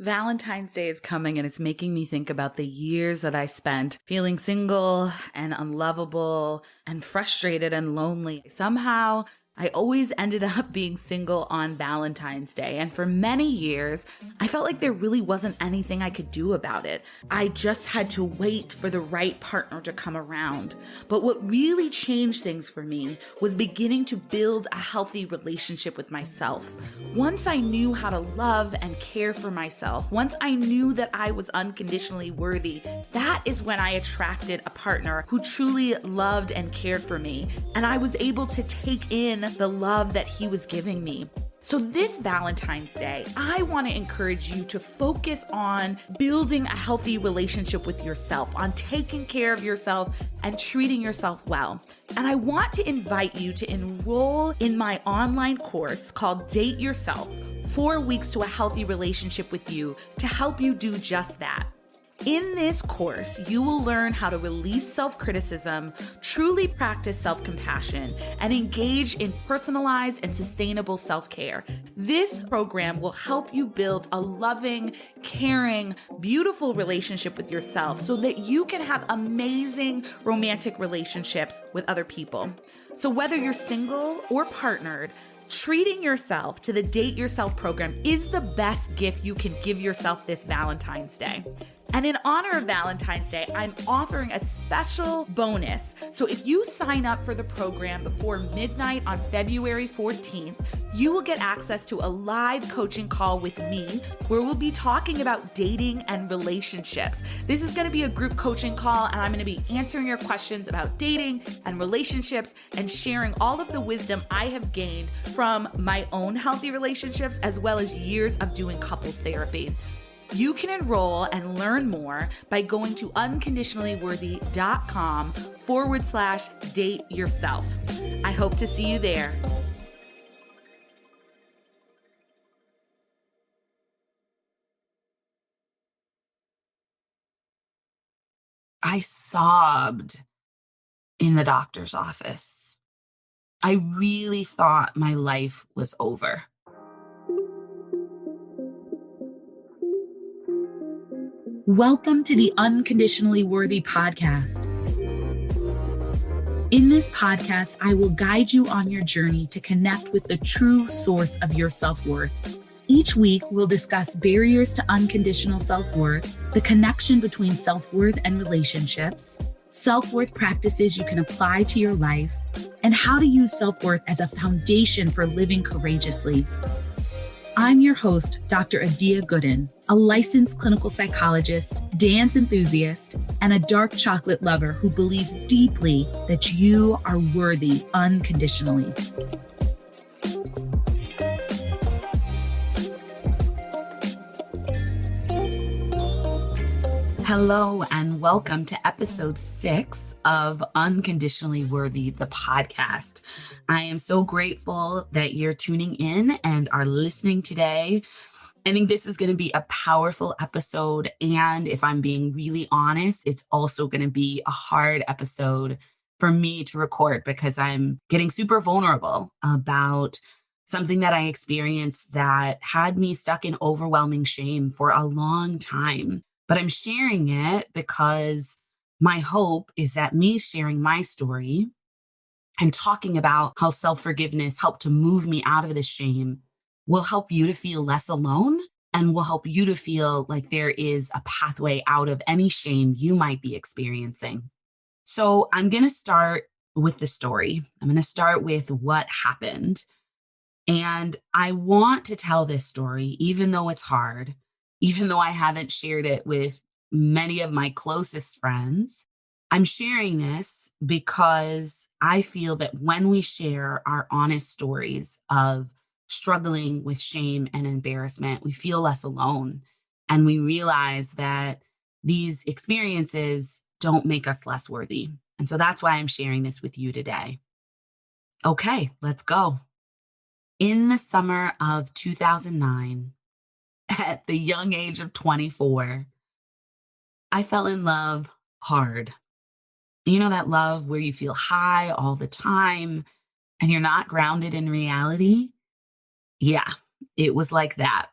Valentine's Day is coming and it's making me think about the years that I spent feeling single and unlovable and frustrated and lonely. Somehow, I always ended up being single on Valentine's Day. And for many years, I felt like there really wasn't anything I could do about it. I just had to wait for the right partner to come around. But what really changed things for me was beginning to build a healthy relationship with myself. Once I knew how to love and care for myself, once I knew that I was unconditionally worthy, that is when I attracted a partner who truly loved and cared for me. And I was able to take in the love that he was giving me. So this Valentine's Day, I want to encourage you to focus on building a healthy relationship with yourself, on taking care of yourself and treating yourself well. And I want to invite you to enroll in my online course called Date Yourself, 4 weeks to a healthy relationship with you, to help you do just that. In this course, you will learn how to release self-criticism, truly practice self-compassion, and engage in personalized and sustainable self-care. This program will help you build a loving, caring, beautiful relationship with yourself so that you can have amazing romantic relationships with other people. So whether you're single or partnered, treating yourself to the Date Yourself program is the best gift you can give yourself this Valentine's Day. And in honor of Valentine's Day, I'm offering a special bonus. So if you sign up for the program before midnight on February 14th, you will get access to a live coaching call with me where we'll be talking about dating and relationships. This is going to be a group coaching call, and I'm going to be answering your questions about dating and relationships and sharing all of the wisdom I have gained from my own healthy relationships as well as years of doing couples therapy. You can enroll and learn more by going to unconditionallyworthy.com/date yourself. I hope to see you there. I sobbed in the doctor's office. I really thought my life was over. Welcome to the Unconditionally Worthy Podcast. In this podcast, I will guide you on your journey to connect with the true source of your self-worth. Each week, we'll discuss barriers to unconditional self-worth, the connection between self-worth and relationships, self-worth practices you can apply to your life, and how to use self-worth as a foundation for living courageously. I'm your host, Dr. Adia Gooden, a licensed clinical psychologist, dance enthusiast, and a dark chocolate lover who believes deeply that you are worthy unconditionally. Hello, and welcome to episode 6 of Unconditionally Worthy, the podcast. I am so grateful that you're tuning in and are listening today. I think this is going to be a powerful episode. And if I'm being really honest, it's also going to be a hard episode for me to record because I'm getting super vulnerable about something that I experienced that had me stuck in overwhelming shame for a long time. But I'm sharing it because my hope is that me sharing my story and talking about how self-forgiveness helped to move me out of this shame will help you to feel less alone and will help you to feel like there is a pathway out of any shame you might be experiencing. So I'm going to start with the story. I'm going to start with what happened. And I want to tell this story, even though it's hard, even though I haven't shared it with many of my closest friends. I'm sharing this because I feel that when we share our honest stories of struggling with shame and embarrassment, we feel less alone. And we realize that these experiences don't make us less worthy. And so that's why I'm sharing this with you today. Okay, let's go. In the summer of 2009, at the young age of 24, I fell in love hard. You know that love where you feel high all the time and you're not grounded in reality? Yeah, it was like that.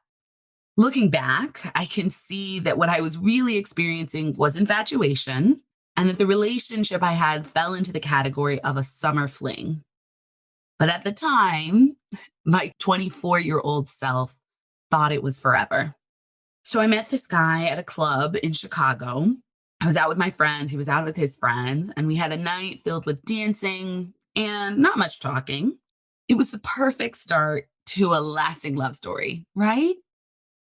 Looking back, I can see that what I was really experiencing was infatuation and that the relationship I had fell into the category of a summer fling. But at the time, my 24-year-old self thought it was forever. So I met this guy at a club in Chicago. I was out with my friends, he was out with his friends, and we had a night filled with dancing and not much talking. It was the perfect start to a lasting love story, right?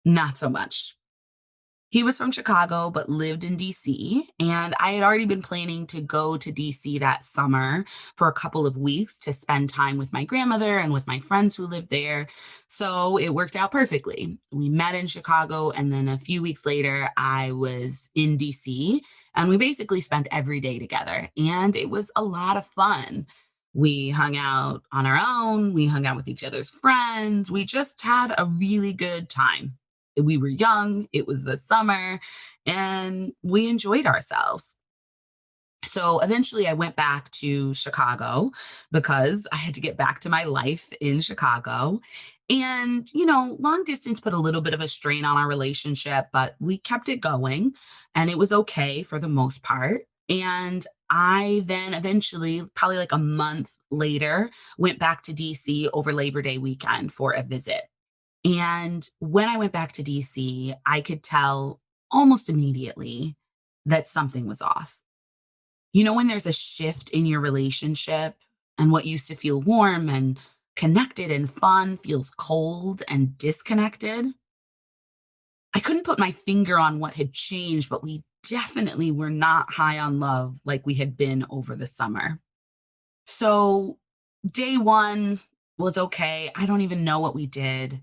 Not so much. He was from Chicago, but lived in DC. And I had already been planning to go to DC that summer for a couple of weeks to spend time with my grandmother and with my friends who lived there. So it worked out perfectly. We met in Chicago. And then a few weeks later, I was in DC. And we basically spent every day together. And it was a lot of fun. We hung out on our own, we hung out with each other's friends. We just had a really good time. We were young, it was the summer, and we enjoyed ourselves. So eventually I went back to Chicago because I had to get back to my life in Chicago. And, long distance put a little bit of a strain on our relationship, but we kept it going and it was okay for the most part. And I then eventually, probably like a month later, went back to DC over Labor Day weekend for a visit. And when I went back to DC, I could tell almost immediately that something was off. When there's a shift in your relationship and what used to feel warm and connected and fun feels cold and disconnected? I couldn't put my finger on what had changed, but we definitely were not high on love like we had been over the summer. So day one was okay. I don't even know what we did.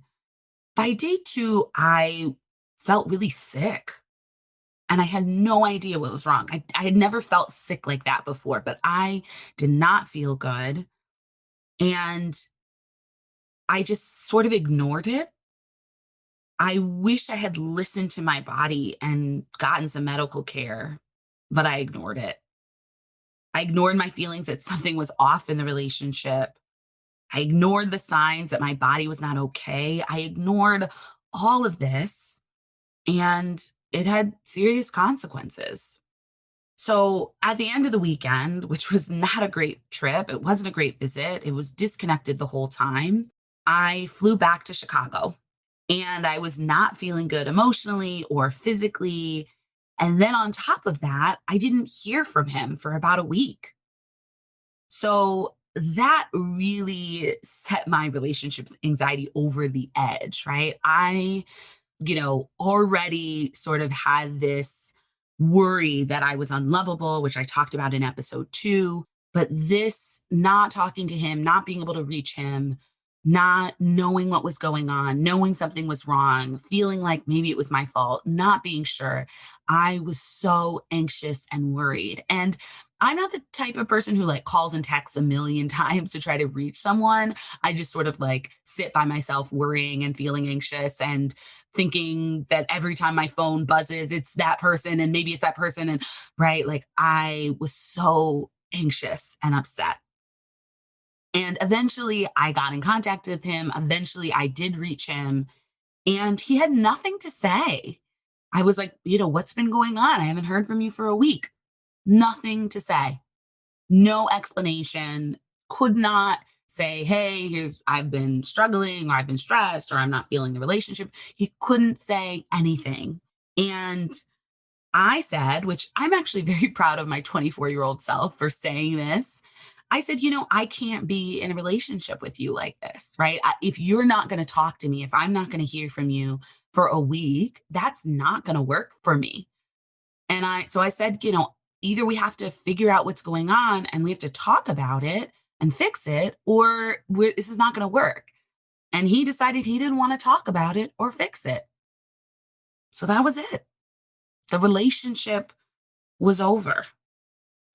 By day two, I felt really sick and I had no idea what was wrong. I had never felt sick like that before, but I did not feel good. And I just sort of ignored it. I wish I had listened to my body and gotten some medical care, but I ignored it. I ignored my feelings that something was off in the relationship. I ignored the signs that my body was not okay. I ignored all of this, and it had serious consequences. So at the end of the weekend, which was not a great trip, it wasn't a great visit, it was disconnected the whole time. I flew back to Chicago and I was not feeling good emotionally or physically. And then on top of that, I didn't hear from him for about a week. So that really set my relationships anxiety over the edge, right? I already sort of had this worry that I was unlovable, which I talked about in episode 2. But this not talking to him, not being able to reach him, not knowing what was going on, knowing something was wrong, feeling like maybe it was my fault, not being sure. I was so anxious and worried. And I'm not the type of person who like calls and texts a million times to try to reach someone. I just sort of like sit by myself worrying and feeling anxious and thinking that every time my phone buzzes, it's that person and maybe it's that person. And right, like I was so anxious and upset. And eventually I got in contact with him. Eventually I did reach him and he had nothing to say. I was like, what's been going on? I haven't heard from you for a week. Nothing to say. No explanation. Could not say, hey, I've been struggling or I've been stressed or I'm not feeling the relationship. He couldn't say anything. And I said, which I'm actually very proud of my 24-year-old self for saying this. I said, I can't be in a relationship with you like this, right? If you're not going to talk to me, if I'm not going to hear from you for a week, that's not going to work for me. And so I said, either we have to figure out what's going on and we have to talk about it and fix it, or this is not going to work. And he decided he didn't want to talk about it or fix it. So that was it. The relationship was over.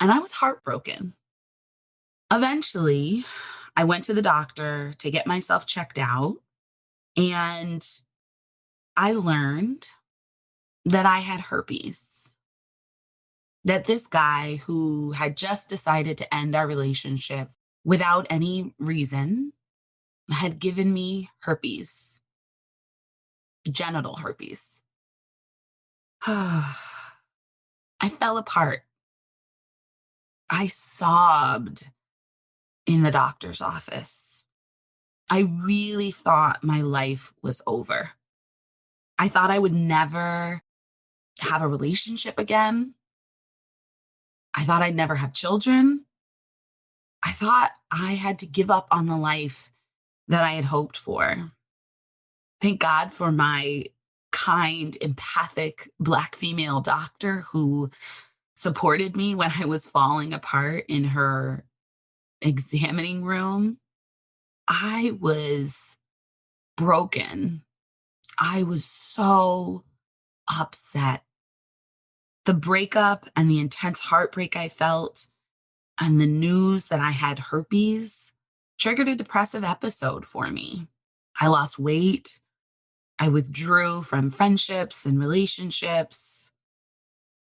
And I was heartbroken. Eventually, I went to the doctor to get myself checked out. And I learned that I had herpes. That this guy who had just decided to end our relationship without any reason had given me herpes. genital herpes. I fell apart. I sobbed in the doctor's office. I really thought my life was over. I thought I would never have a relationship again. I thought I'd never have children. I thought I had to give up on the life that I had hoped for. Thank God for my kind, empathic Black female doctor who supported me when I was falling apart in her examining room. I was broken. I was so upset. The breakup and the intense heartbreak I felt, and the news that I had herpes triggered a depressive episode for me. I lost weight. I withdrew from friendships and relationships.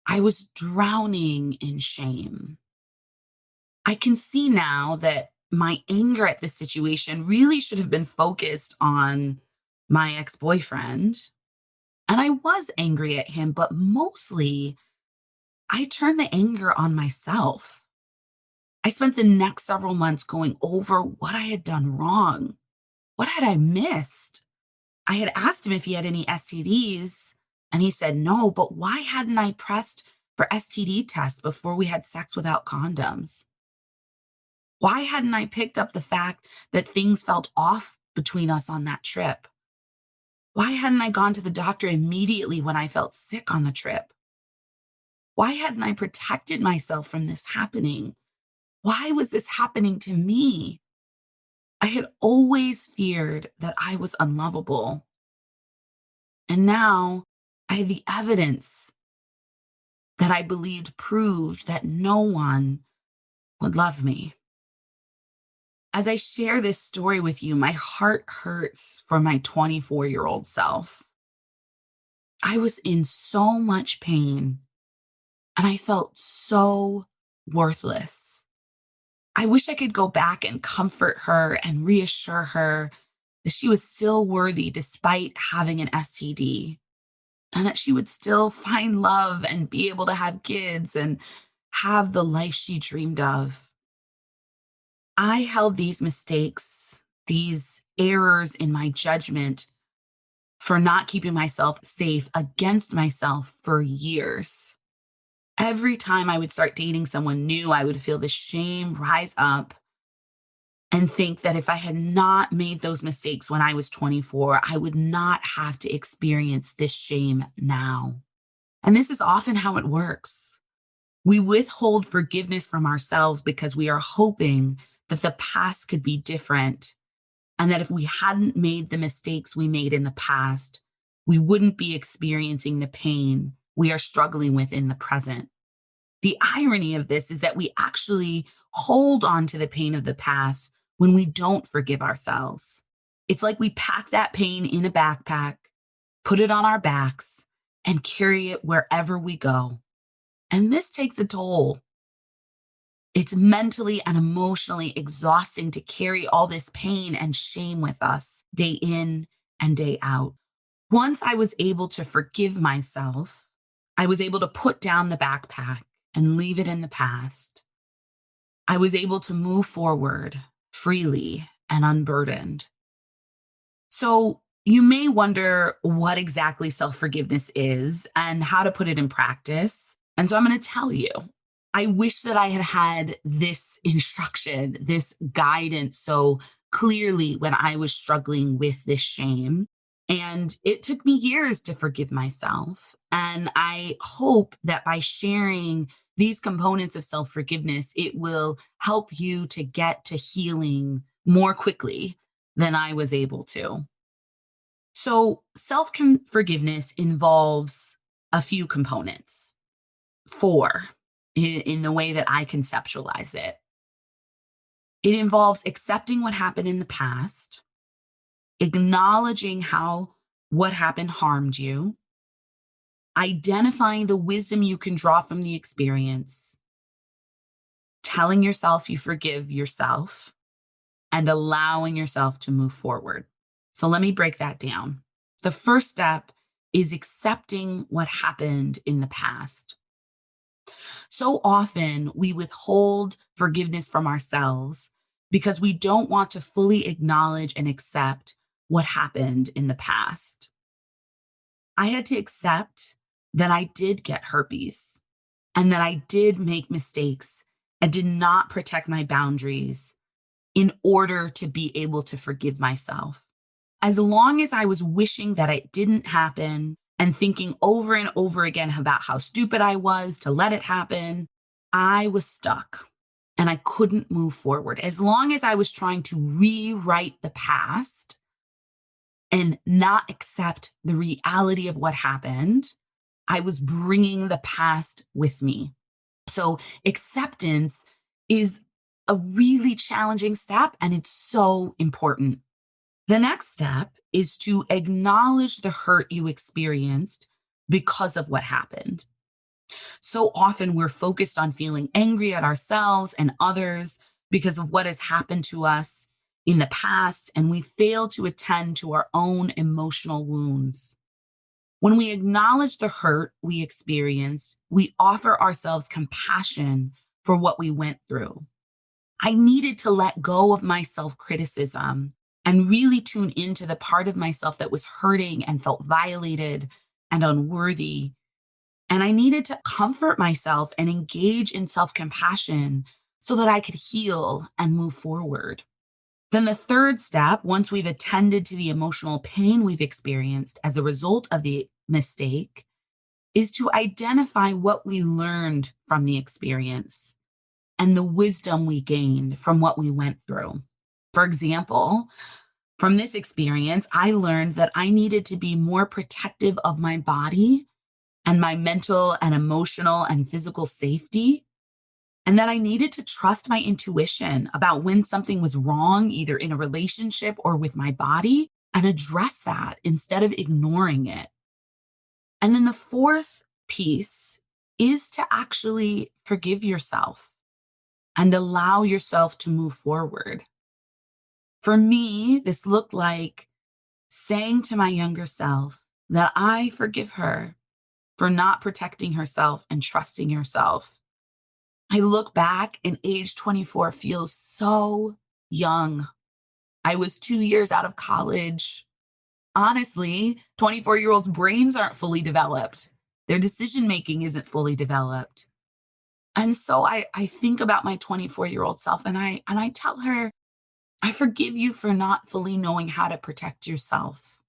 I was drowning in shame. I can see now that my anger at this situation really should have been focused on my ex boyfriend. And I was angry at him, but mostly I turned the anger on myself. I spent the next several months going over what I had done wrong. What had I missed? I had asked him if he had any STDs, and he said no, but why hadn't I pressed for STD tests before we had sex without condoms? Why hadn't I picked up the fact that things felt off between us on that trip? Why hadn't I gone to the doctor immediately when I felt sick on the trip? Why hadn't I protected myself from this happening? Why was this happening to me? I had always feared that I was unlovable. And now I had the evidence that I believed proved that no one would love me. As I share this story with you, my heart hurts for my 24-year-old self. I was in so much pain and I felt so worthless. I wish I could go back and comfort her and reassure her that she was still worthy despite having an STD, and that she would still find love and be able to have kids and have the life she dreamed of. I held these mistakes, these errors in my judgment for not keeping myself safe against myself for years. Every time I would start dating someone new, I would feel the shame rise up and think that if I had not made those mistakes when I was 24, I would not have to experience this shame now. And this is often how it works. We withhold forgiveness from ourselves because we are hoping that the past could be different, and that if we hadn't made the mistakes we made in the past, we wouldn't be experiencing the pain we are struggling with in the present. The irony of this is that we actually hold on to the pain of the past when we don't forgive ourselves. It's like we pack that pain in a backpack, put it on our backs, and carry it wherever we go. And this takes a toll. It's mentally and emotionally exhausting to carry all this pain and shame with us day in and day out. Once I was able to forgive myself, I was able to put down the backpack and leave it in the past. I was able to move forward freely and unburdened. So you may wonder what exactly self-forgiveness is and how to put it in practice. And so I'm going to tell you. I wish that I had had this instruction, this guidance so clearly when I was struggling with this shame. And it took me years to forgive myself. And I hope that by sharing these components of self-forgiveness, it will help you to get to healing more quickly than I was able to. So self-forgiveness involves a few components. 4 in the way that I conceptualize it. It involves accepting what happened in the past, acknowledging how what happened harmed you, identifying the wisdom you can draw from the experience, telling yourself you forgive yourself, and allowing yourself to move forward. So let me break that down. The first step is accepting what happened in the past. So often we withhold forgiveness from ourselves because we don't want to fully acknowledge and accept what happened in the past. I had to accept that I did get herpes and that I did make mistakes and did not protect my boundaries in order to be able to forgive myself. As long as I was wishing that it didn't happen and thinking over and over again about how stupid I was to let it happen, I was stuck and I couldn't move forward. As long as I was trying to rewrite the past and not accept the reality of what happened, I was bringing the past with me. So acceptance is a really challenging step, and it's so important. The next step is to acknowledge the hurt you experienced because of what happened. So often we're focused on feeling angry at ourselves and others because of what has happened to us in the past, and we fail to attend to our own emotional wounds. When we acknowledge the hurt we experience, we offer ourselves compassion for what we went through. I needed to let go of my self-criticism and really tune into the part of myself that was hurting and felt violated and unworthy. And I needed to comfort myself and engage in self-compassion so that I could heal and move forward. Then the third step, once we've attended to the emotional pain we've experienced as a result of the mistake, is to identify what we learned from the experience and the wisdom we gained from what we went through. For example, from this experience, I learned that I needed to be more protective of my body and my mental and emotional and physical safety, and that I needed to trust my intuition about when something was wrong, either in a relationship or with my body, and address that instead of ignoring it. And then the fourth piece is to actually forgive yourself and allow yourself to move forward. For me, this looked like saying to my younger self that I forgive her for not protecting herself and trusting herself. I look back and age 24 feels so young. I was 2 years out of college. Honestly, 24-year-olds' brains aren't fully developed. Their decision-making isn't fully developed. And so I think about my 24-year-old self and I tell her, I forgive you for not fully knowing how to protect yourself.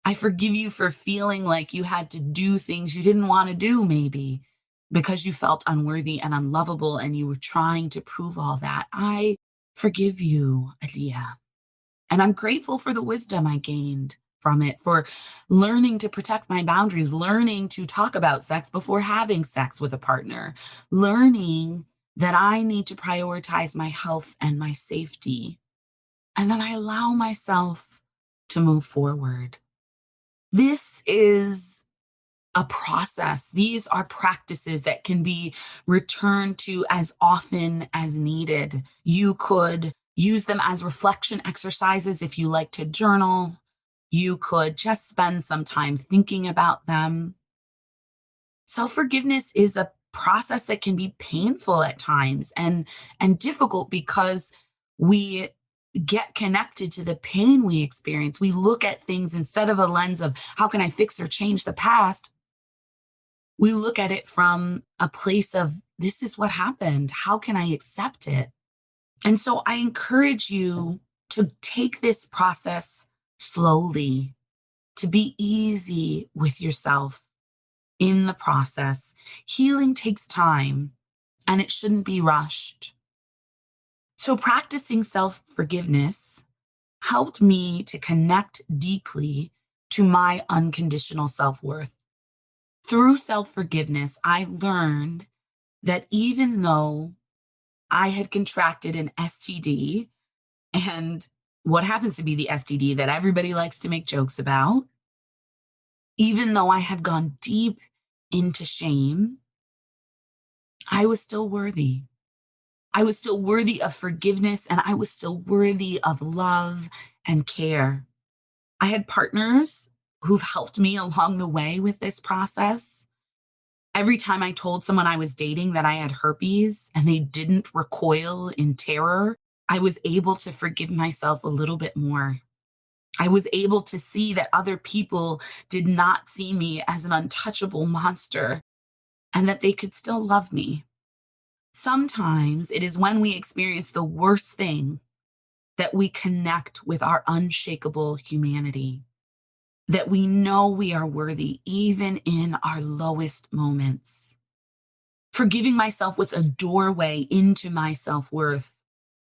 I forgive you for feeling like you had to do things you didn't want to do, maybe because you felt unworthy and unlovable and you were trying to prove all that. I forgive you, Aliyah. And I'm grateful for the wisdom I gained from it, for learning to protect my boundaries, learning to talk about sex before having sex with a partner, learning that I need to prioritize my health and my safety. And then I allow myself to move forward. This is a process. These are practices that can be returned to as often as needed. You could use them as reflection exercises if you like to journal. You could just spend some time thinking about them. Self-forgiveness is a process that can be painful at times and difficult because we get connected to the pain we experience. We look at things instead of a lens of how can I fix or change the past? We look at it from a place of this is what happened. How can I accept it? And so I encourage you to take this process slowly, to be easy with yourself in the process. Healing takes time and it shouldn't be rushed. So practicing self-forgiveness helped me to connect deeply to my unconditional self-worth. Through self-forgiveness, I learned that even though I had contracted an STD, and what happens to be the STD that everybody likes to make jokes about, even though I had gone deep into shame, I was still worthy. I was still worthy of forgiveness, and I was still worthy of love and care. I had partners who've helped me along the way with this process. Every time I told someone I was dating that I had herpes and they didn't recoil in terror, I was able to forgive myself a little bit more. I was able to see that other people did not see me as an untouchable monster and that they could still love me. Sometimes it is when we experience the worst thing that we connect with our unshakable humanity, that we know we are worthy even in our lowest moments. Forgiving myself was a doorway into my self-worth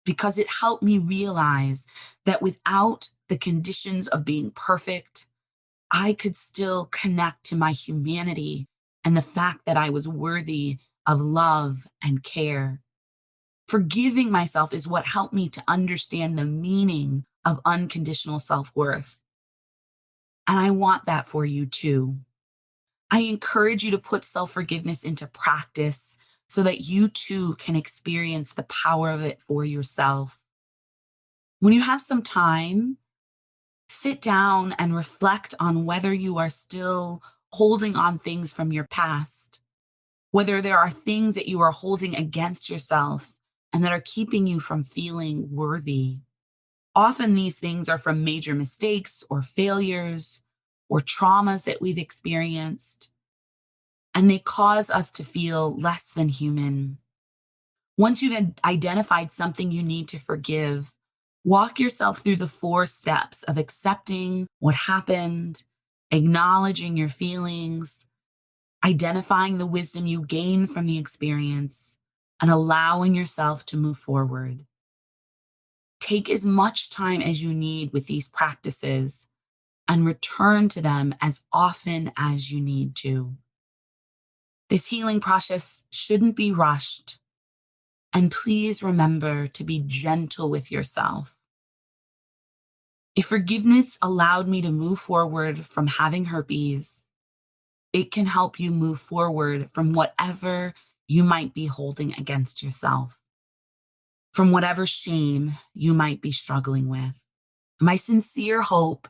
because it helped me realize that without the conditions of being perfect, I could still connect to my humanity and the fact that I was worthy of love and care. Forgiving myself is what helped me to understand the meaning of unconditional self-worth. And I want that for you too. I encourage you to put self-forgiveness into practice so that you too can experience the power of it for yourself. When you have some time, sit down and reflect on whether you are still holding on things from your past, whether there are things that you are holding against yourself and that are keeping you from feeling worthy. Often these things are from major mistakes or failures or traumas that we've experienced, and they cause us to feel less than human. Once you've identified something you need to forgive, walk yourself through the 4 steps of accepting what happened, acknowledging your feelings, identifying the wisdom you gain from the experience, and allowing yourself to move forward. Take as much time as you need with these practices and return to them as often as you need to. This healing process shouldn't be rushed. And please remember to be gentle with yourself. If forgiveness allowed me to move forward from having herpes, it can help you move forward from whatever you might be holding against yourself, from whatever shame you might be struggling with. My sincere hope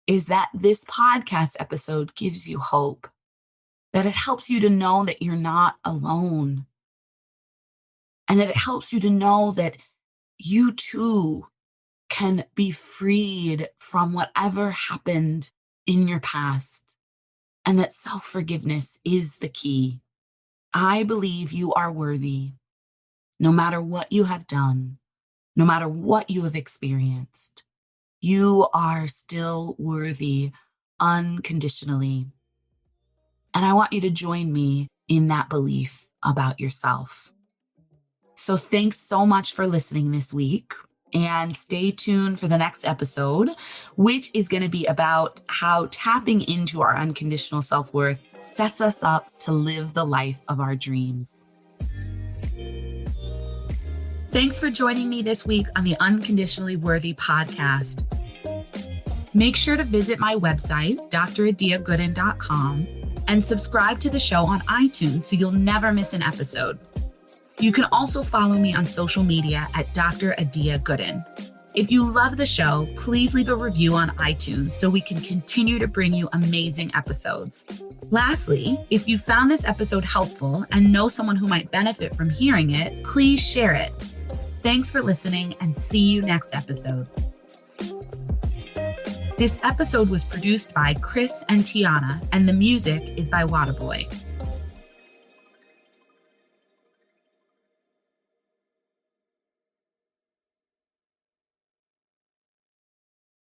is that this podcast episode gives you hope, that it helps you to know that you're not alone, and that it helps you to know that you too can be freed from whatever happened in your past, and that self-forgiveness is the key. I believe you are worthy, no matter what you have done, no matter what you have experienced. You are still worthy unconditionally. And I want you to join me in that belief about yourself. So thanks so much for listening this week. And stay tuned for the next episode, which is going to be about how tapping into our unconditional self-worth sets us up to live the life of our dreams. Thanks for joining me this week on the Unconditionally Worthy Podcast. Make sure to visit my website, dradiagooden.com, and subscribe to the show on iTunes so you'll never miss an episode. You can also follow me on social media at Dr. Adia Gooden. If you love the show, please leave a review on iTunes so we can continue to bring you amazing episodes. Lastly, if you found this episode helpful and know someone who might benefit from hearing it, please share it. Thanks for listening and see you next episode. This episode was produced by Chris and Tiana, and the music is by Wadaboy.